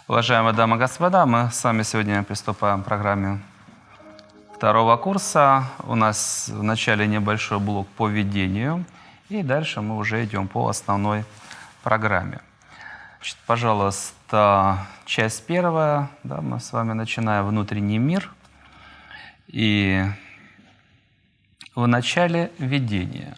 Уважаемые дамы и господа, мы с вами сегодня приступаем к программе второго курса. У нас в начале небольшой блок по ведению, и дальше мы уже идем по основной программе. Значит, пожалуйста, часть первая. Да, мы с вами начинаем внутренний мир. И в начале ведения.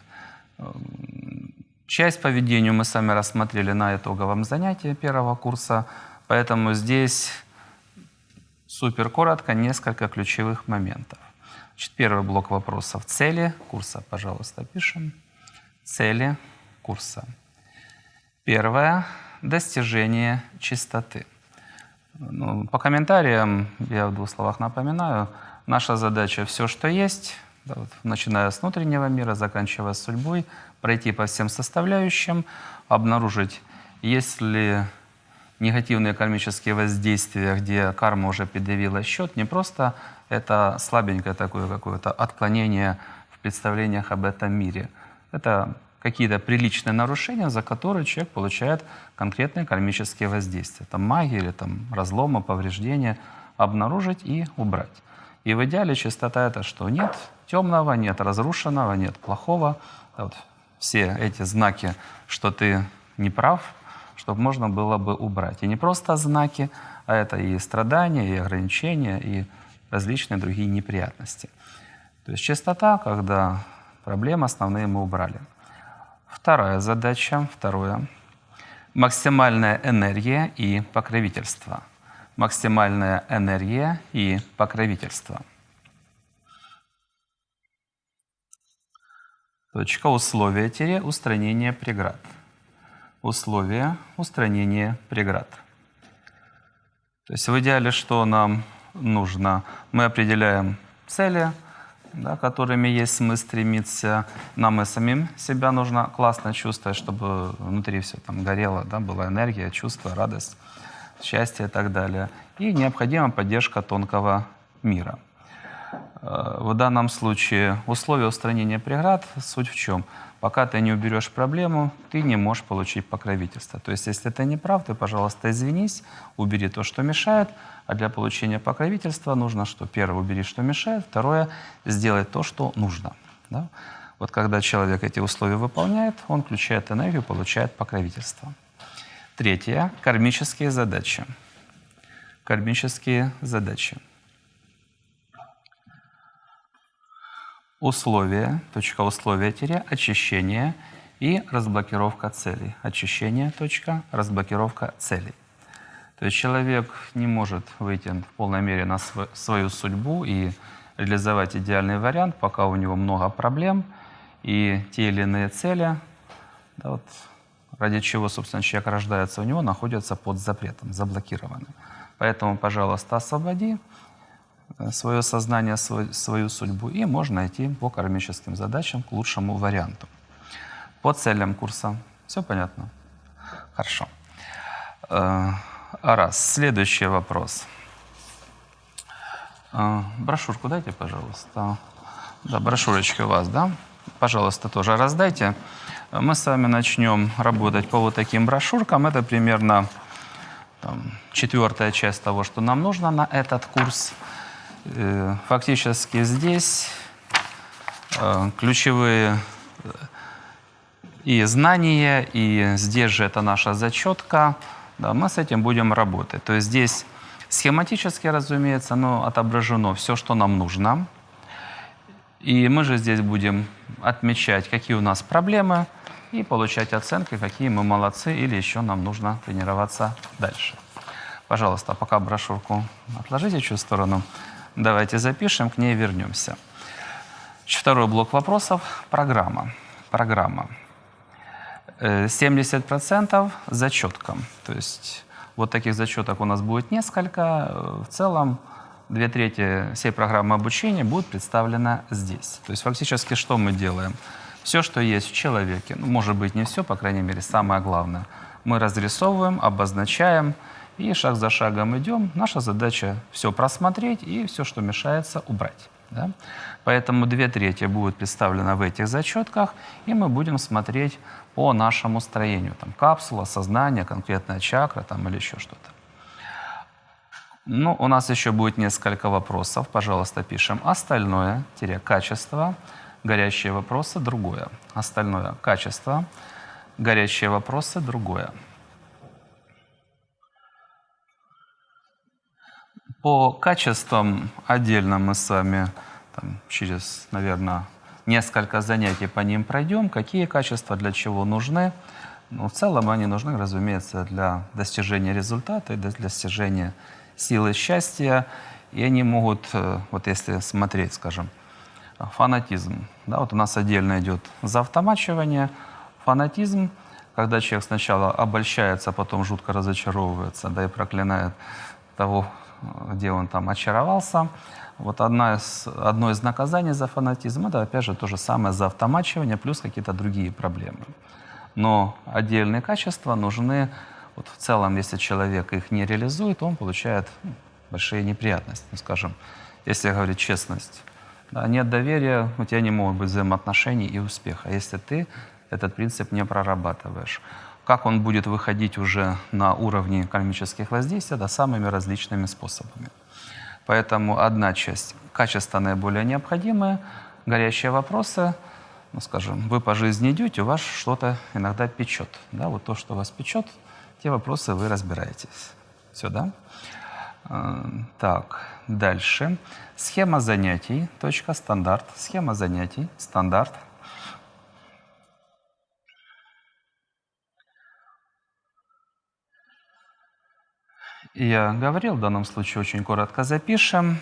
Часть по ведению мы с вами рассмотрели на итоговом занятии первого курса, поэтому здесь супер коротко несколько ключевых моментов. Значит, первый блок вопросов. Цели курса, пожалуйста, пишем. Цели курса. Первое. Достижение чистоты. По комментариям, я в двух словах напоминаю, наша задача все, что есть, да, вот, начиная с внутреннего мира, заканчивая судьбой, пройти по всем составляющим, обнаружить, есть ли негативные кармические воздействия, где карма уже предъявила счет, не просто это слабенькое такое какое-то отклонение в представлениях об этом мире. Это какие-то приличные нарушения, за которые человек получает конкретные кармические воздействия. Там магия или там разломы, повреждения. Обнаружить и убрать. И в идеале чистота — это что? Нет темного, нет разрушенного, нет плохого. Вот все эти знаки, что ты не прав, чтобы можно было бы убрать. И не просто знаки, а это и страдания, и ограничения, и различные другие неприятности. То есть чистота, когда проблемы основные мы убрали. Вторая задача, максимальная энергия и покровительство. Максимальная энергия и покровительство. Точка. Условия-устранение преград. Условия устранения преград. То есть в идеале что нам нужно? Мы определяем цели, да, которыми есть смысл стремиться. Нам и самим себя нужно классно чувствовать, чтобы внутри все там горело, да, была энергия, чувство, радость, счастье и так далее. И необходима поддержка тонкого мира. В данном случае условия устранения преград, суть в чем? Пока ты не уберешь проблему, ты не можешь получить покровительство. То есть, если ты не прав, ты, пожалуйста, извинись, убери то, что мешает. А для получения покровительства нужно что? Первое, убери, что мешает. Второе, сделать то, что нужно. Да? Вот когда человек эти условия выполняет, он включает энергию, получает покровительство. Третье. Кармические задачи. Кармические задачи. Условия, очищение и разблокировка целей. Очищение, разблокировка целей. То есть человек не может выйти в полной мере на свою судьбу и реализовать идеальный вариант, пока у него много проблем и те или иные цели, да, вот, ради чего, собственно, человек рождается, у него находятся под запретом, заблокированы. Поэтому, пожалуйста, освободи свое сознание, свою судьбу, и можно идти по кармическим задачам к лучшему варианту. По целям курса. Все понятно? Хорошо. Следующий вопрос. Брошюрку дайте, пожалуйста. Да, брошюрочки у вас, да? Пожалуйста, тоже раздайте. Мы с вами начнем работать по вот таким брошюркам. Это примерно четвертая часть того, что нам нужно на этот курс. Фактически здесь ключевые и знания, и здесь же это наша зачетка. Да, мы с этим будем работать. То есть здесь схематически, разумеется, но отображено все, что нам нужно. И мы же здесь будем отмечать, какие у нас проблемы, и получать оценки, какие мы молодцы, или еще нам нужно тренироваться дальше. Пожалуйста, пока брошюрку отложите чуть в сторону. Давайте запишем, к ней вернемся. Второй блок вопросов. Программа. 70% зачеткам. То есть вот таких зачеток у нас будет несколько. В целом 2/3 всей программы обучения будет представлена здесь. То есть фактически что мы делаем? Все, что есть в человеке, может быть не все, по крайней мере, самое главное, мы разрисовываем, обозначаем и шаг за шагом идем. Наша задача все просмотреть и все, что мешается, убрать. Да? Поэтому 2/3 будет представлено в этих зачетках, и мы будем смотреть по нашему строению. Там капсула, сознание, конкретная чакра там, или еще что-то. Ну, у нас еще будет несколько вопросов. Пожалуйста, пишем остальное, качество, горящие вопросы, другое. Остальное, качество, горящие вопросы, другое. По качествам отдельно мы с вами через, наверное, несколько занятий по ним пройдем. Какие качества для чего нужны? Ну, в целом они нужны, разумеется, для достижения результата и для достижения силы счастья. И они могут, вот если смотреть, скажем, фанатизм. Да, вот у нас отдельно идет заавтомачивание. Фанатизм, когда человек сначала обольщается, а потом жутко разочаровывается, да, и проклинает того, где он там очаровался. Вот одно из наказаний за фанатизм — это, опять же, то же самое заавтомачивание, плюс какие-то другие проблемы. Но отдельные качества нужны. Вот в целом, если человек их не реализует, он получает большие неприятности. Ну, скажем, если говорить честность, да, нет доверия, у тебя не могут быть взаимоотношений и успеха, если ты этот принцип не прорабатываешь. Как он будет выходить уже на уровне кармических воздействий? Да, самыми различными способами. Поэтому одна часть — качество наиболее необходимое, горящие вопросы. Ну, скажем, вы по жизни идете, у вас что-то иногда печет. Да, вот то, что вас печет, те вопросы вы разбираетесь. Все, да? Так, дальше. Схема занятий, точка, стандарт. Схема занятий, стандарт. Я говорил, в данном случае очень коротко запишем.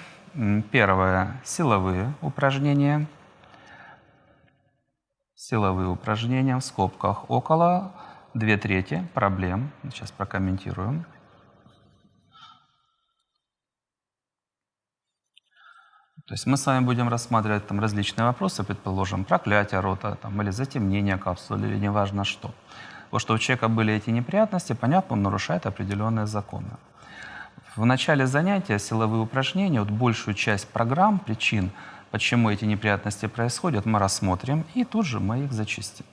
Первое — силовые упражнения. Силовые упражнения в скобках около 2/3 проблем. Сейчас прокомментируем. То есть мы с вами будем рассматривать там различные вопросы, предположим, проклятие рота там, или затемнение капсулы, или неважно что. Вот что у человека были эти неприятности, понятно, он нарушает определенные законы. В начале занятия силовые упражнения, вот большую часть программ, причин, почему эти неприятности происходят, мы рассмотрим, и тут же мы их зачистим.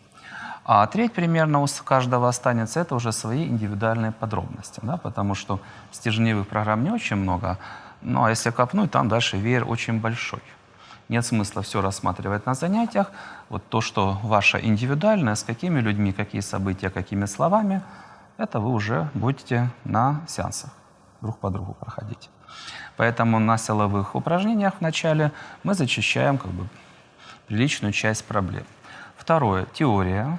А треть примерно у каждого останется, это уже свои индивидуальные подробности, да, потому что стержневых программ не очень много, ну а если копнуть, там дальше веер очень большой. Нет смысла все рассматривать на занятиях. Вот то, что ваше индивидуальное, с какими людьми, какие события, какими словами, это вы уже будете на сеансах друг по другу проходить. Поэтому на силовых упражнениях в начале мы зачищаем приличную часть проблем. Второе — теория.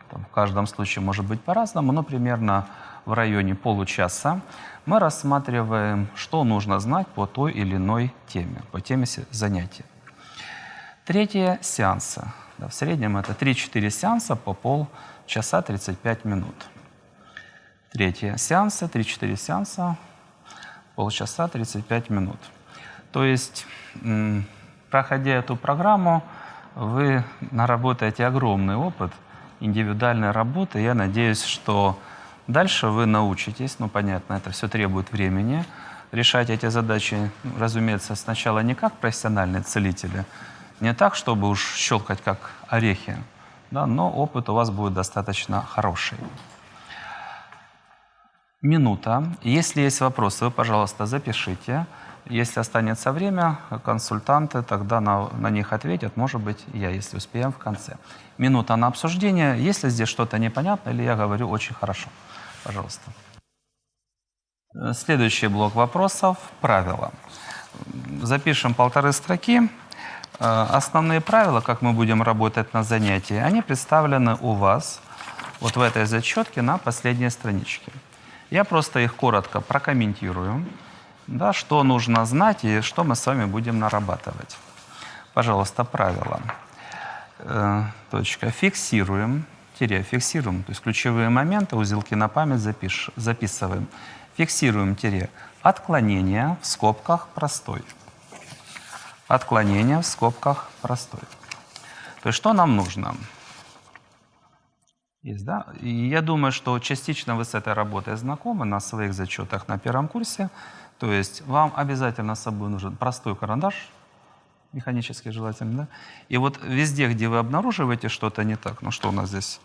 Там в каждом случае может быть по-разному, но примерно в районе получаса мы рассматриваем, что нужно знать по той или иной теме, по теме занятия. Третье — сеансы. Да, в среднем это 3-4 сеанса по полчаса 35 минут. Третье — сеансы, 3-4 сеанса, полчаса 35 минут. То есть, проходя эту программу, вы наработаете огромный опыт индивидуальной работы. Я надеюсь, что дальше вы научитесь, ну понятно, это все требует времени, решать эти задачи, разумеется, сначала не как профессиональные целители, не так, чтобы уж щелкать как орехи, да, но опыт у вас будет достаточно хороший. Минута. Если есть вопросы, вы, пожалуйста, запишите. Если останется время, консультанты тогда на них ответят, может быть, я, если успеем, в конце. Минута на обсуждение. Если здесь что-то непонятно, или я говорю очень хорошо. Пожалуйста. Следующий блок вопросов — правила. Запишем 1,5 строки. Основные правила, как мы будем работать на занятии, они представлены у вас вот в этой зачетке на последней страничке. Я просто их коротко прокомментирую, да, что нужно знать и что мы с вами будем нарабатывать. Пожалуйста, правила. Фиксируем, фиксируем, то есть ключевые моменты, узелки на память записываем. Фиксируем, отклонение в скобках простой. Отклонение в скобках простой. То есть что нам нужно? Есть, да? И я думаю, что частично вы с этой работой знакомы на своих зачетах на первом курсе. То есть вам обязательно с собой нужен простой карандаш, механически желательно, да? И вот везде, где вы обнаруживаете что-то не так, ну что у нас здесь,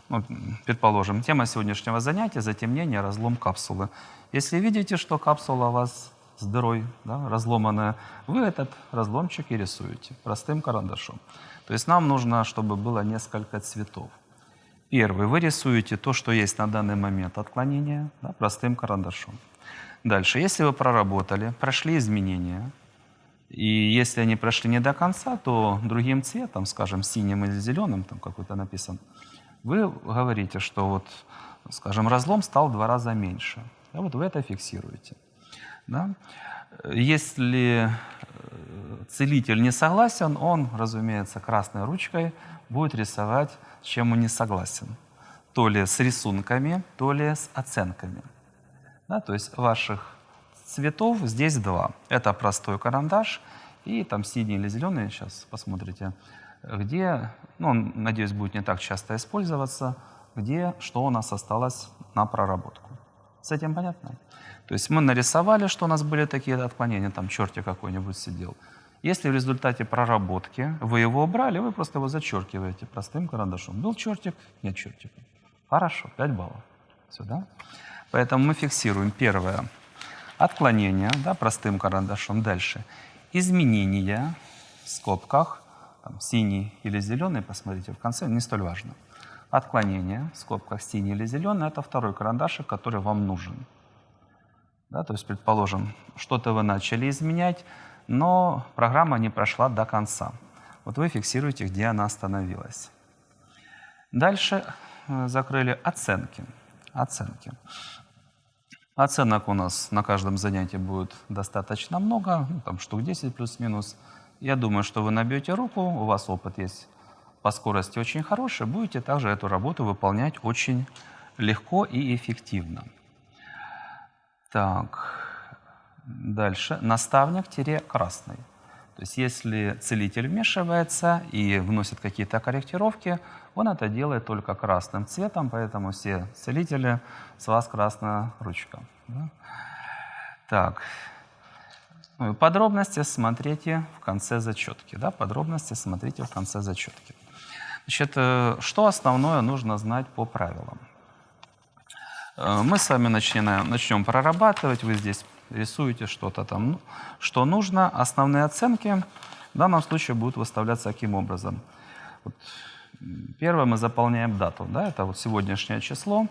ну, предположим, тема сегодняшнего занятия — затемнение, разлом капсулы. Если видите, что капсула у вас с дырой, да, разломанная, вы этот разломчик и рисуете простым карандашом. То есть нам нужно, чтобы было несколько цветов. Первый, вы рисуете то, что есть на данный момент отклонения, да, простым карандашом. Дальше, если вы проработали, прошли изменения, и если они прошли не до конца, то другим цветом, скажем, синим или зеленым, там какой-то написан, вы говорите, что вот, скажем, разлом стал в 2 раза меньше. Да, вот вы это фиксируете. Да? Если целитель не согласен, он, разумеется, красной ручкой будет рисовать, с чем он не согласен. То ли с рисунками, то ли с оценками. Да, то есть ваших цветов здесь 2. Это простой карандаш и там синий или зеленый, сейчас посмотрите, где, ну, он, надеюсь, будет не так часто использоваться, где что у нас осталось на проработку. С этим понятно? То есть мы нарисовали, что у нас были такие отклонения, там чертик какой-нибудь сидел. Если в результате проработки вы его убрали, вы просто его зачеркиваете простым карандашом. Был чертик, нет чертика. Хорошо, 5 баллов. Сюда. Поэтому мы фиксируем первое отклонение, да, простым карандашом. Дальше изменения в скобках, там, синий или зеленый, посмотрите в конце, не столь важно. Отклонение в скобках синий или зеленый — это второй карандашик, который вам нужен. Да, то есть, предположим, что-то вы начали изменять, но программа не прошла до конца. Вот вы фиксируете, где она остановилась. Дальше закрыли оценки. Оценок у нас на каждом занятии будет достаточно много, ну, там штук 10 плюс-минус. Я думаю, что вы набьете руку, у вас опыт есть по скорости очень хороший, будете также эту работу выполнять очень легко и эффективно. Так, дальше. Наставник-красный. То есть если целитель вмешивается и вносит какие-то корректировки, он это делает только красным цветом, поэтому все целители, с вас красная ручка. Да? Так. Ну и подробности смотрите в конце зачетки. Да? Подробности смотрите в конце зачетки. Значит, что основное нужно знать по правилам? Мы с вами начнем прорабатывать. Вы здесь рисуете что-то там, что нужно. Основные оценки в данном случае будут выставляться таким образом. Вот, первое, мы заполняем дату. Да, это вот сегодняшнее число.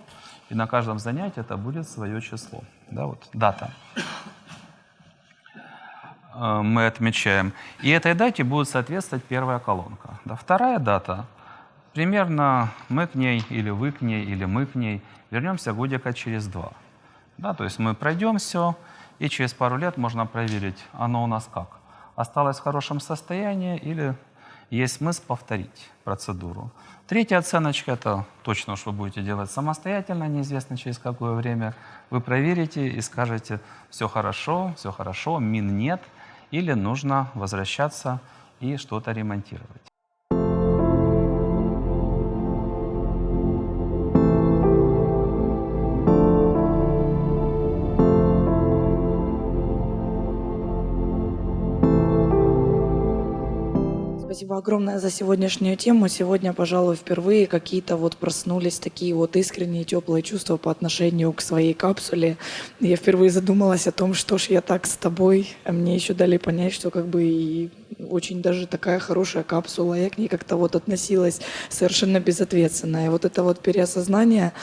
И на каждом занятии это будет свое число. Да, вот, дата. Мы отмечаем. И этой дате будет соответствовать первая колонка. Да, вторая дата. Примерно мы к ней, или вы к ней, или мы к ней вернемся годика через 2. Да, то есть мы пройдем все, и через пару лет можно проверить, оно у нас как. Осталось в хорошем состоянии или есть смысл повторить процедуру. Третья оценочка — это точно уж вы будете делать самостоятельно, неизвестно через какое время. Вы проверите и скажете: все хорошо, мин нет, или нужно возвращаться и что-то ремонтировать. Спасибо огромное за сегодняшнюю тему. Сегодня, пожалуй, впервые какие-то вот проснулись такие вот искренние, теплые чувства по отношению к своей капсуле. Я впервые задумалась о том, что ж я так с тобой. А мне еще дали понять, что как бы и очень даже такая хорошая капсула. Я к ней как-то вот относилась совершенно безответственно. И вот это вот переосознание,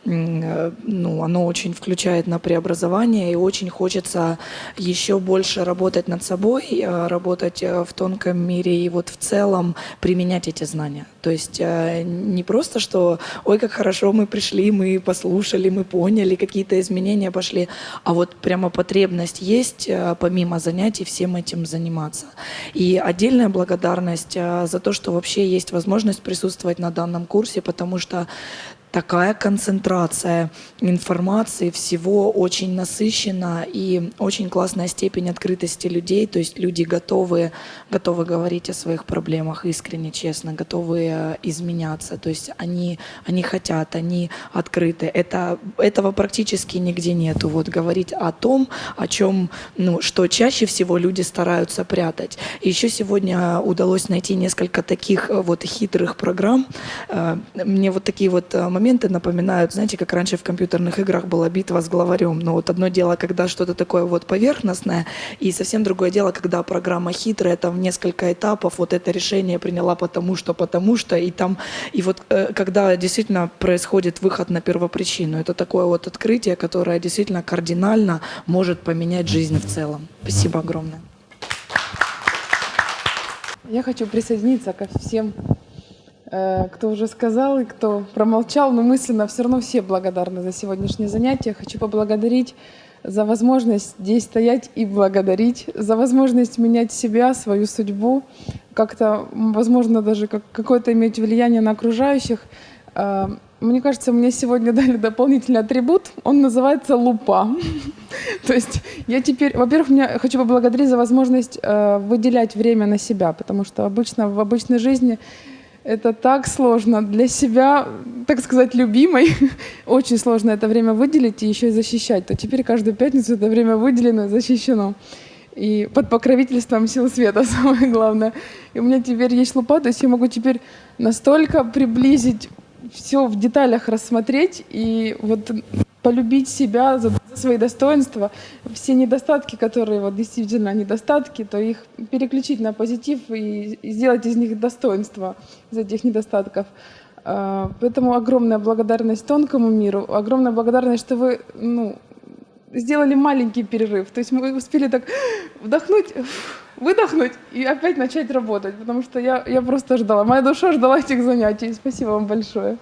ну, оно очень включает на преобразование, и очень хочется еще больше работать над собой, работать в тонком мире и вот в целом применять эти знания. То есть не просто, что ой, как хорошо мы пришли, мы послушали, мы поняли, какие-то изменения пошли, а вот прямо потребность есть, помимо занятий, всем этим заниматься. И отдельная благодарность за то, что вообще есть возможность присутствовать на данном курсе, потому что такая концентрация информации, всего очень насыщена и очень классная степень открытости людей. То есть люди готовы говорить о своих проблемах искренне, честно, готовы изменяться. То есть они хотят, они открыты. Этого практически нигде нету. Вот говорить о том, о чем, ну, что чаще всего люди стараются прятать. И еще сегодня удалось найти несколько таких вот хитрых программ. Мне вот такие вот моменты моменты напоминают, знаете, как раньше в компьютерных играх была битва с главарем. Но вот одно дело, когда что-то такое вот поверхностное, и совсем другое дело, когда программа хитрая, там несколько этапов, вот это решение приняла потому что, и там, и вот когда действительно происходит выход на первопричину, это такое вот открытие, которое действительно кардинально может поменять жизнь в целом. Спасибо огромное. Я хочу присоединиться ко всем, кто уже сказал и кто промолчал, но мысленно все равно все благодарны за сегодняшнее занятие. Хочу поблагодарить за возможность здесь стоять и благодарить, за возможность менять себя, свою судьбу, как-то, возможно, даже какое-то иметь влияние на окружающих. Мне кажется, мне сегодня дали дополнительный атрибут, он называется лупа. То есть я теперь, во-первых, я хочу поблагодарить за возможность выделять время на себя, потому что обычно в обычной жизни это так сложно для себя, так сказать, любимой. Очень сложно это время выделить и еще и защищать. То теперь каждую пятницу это время выделено и защищено. И под покровительством сил света, самое главное. И у меня теперь есть лупа, то есть я могу теперь настолько приблизить, все в деталях рассмотреть и вот полюбить себя за свои достоинства, все недостатки, которые вот действительно недостатки, то их переключить на позитив и сделать из них достоинства, из этих недостатков. Поэтому огромная благодарность тонкому миру, огромная благодарность, что вы сделали маленький перерыв. То есть мы успели так вдохнуть, выдохнуть и опять начать работать, потому что я просто ждала. Моя душа ждала этих занятий. Спасибо вам большое.